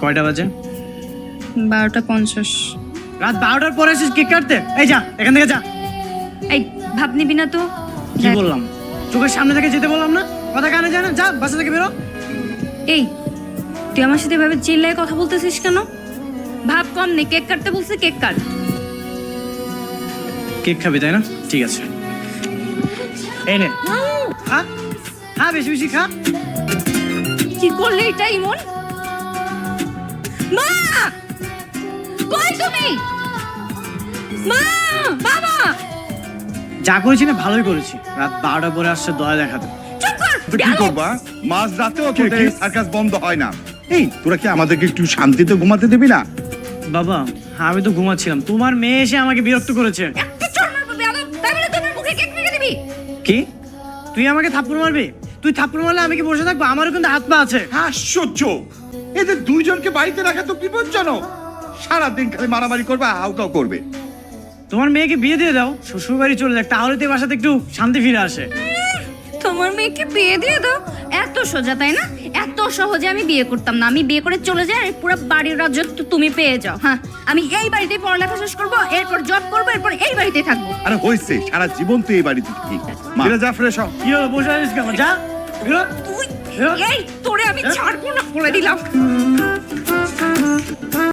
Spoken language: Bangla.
কয়টা বাজে? 12:50। রাত 12টার পরে এসেছিস কেক কাটতে? এই যা এখান থেকে যা। এই ভাব নিবি না তো? কি বললাম? চোখের সামনে থেকে যেতে বললাম না? কথা কানে যায় না? যা বাসা থেকে বেরো। এই তুই আমার সাথে এভাবে চিল্লায় কথা বলতেছিস কেন? ভাব কম নেই, কেক কাটতে বলছিস, কেক কাট। কেক খাবি তাই না? ঠিক আছে, এই নে খা, খা বেশি বেশি খা। কি করলে এটা ইমন? মা কই তুমি? মা, বাবা! যা করেছি না ভালোই করেছি। রাত 12টার পরে আসছে দয়া দেখাতে। চুপ কর। তো কি করবা? মাঝ রাতেও তোদের এই সার্কাস বন্ধ হয় না। এই তোরা কি আমাদেরকে একটু শান্তিতে ঘুমাতে দিবি না? বাবা আমি তো ঘুমাচ্ছিলাম, তোমার মেয়ে এসে আমাকে বিরক্ত করেছে। একটা চড় মারবো বেয়াদব, তাই বলে তোমার মুখে কেক ভেঙে দিবি? কি তুই আমাকে থাপ্পড় মারবি? তুই থাপ্পড় মারলে আমি কি বসে থাকবো? আমারও কিন্তু হাত পা আছে। আশ্চর্য! এদের দুইজনকে বাড়িতে রাখা তো বিপজ্জনক। সারাদিন খালি মারামারি করবে, হাউকাও করবে। তোমার মেয়েকে বিয়ে দিয়ে দাও, শ্বশুর বাড়ি চলে যাক, তাহলে তো এই বাসাতে একটু শান্তি ফিরে আসে। তোমার মেয়েকে বিয়ে দিয়ে দাও? এত সোজা তাই না? এত সহজে আমি বিয়ে করতাম না। আমি বিয়ে করে চলে যাই আর পুরো বাড়ির রাজত্ব তুমি পেয়ে যাও। হ্যাঁ, আমি এই বাড়িতে পড়ালেখা শেষ করবো, এরপর জব করবো, এরপর এই বাড়িতে থাকবো। আরে হয়েছে, সারা জীবন তো এই বাড়িতে থাকি। মা, যা ফ্রেশ হ। কি হলো বসে আছিস কেন? যা বেরো। তুই এই তোরে আমি ছাড়বো না বলে দিলাম।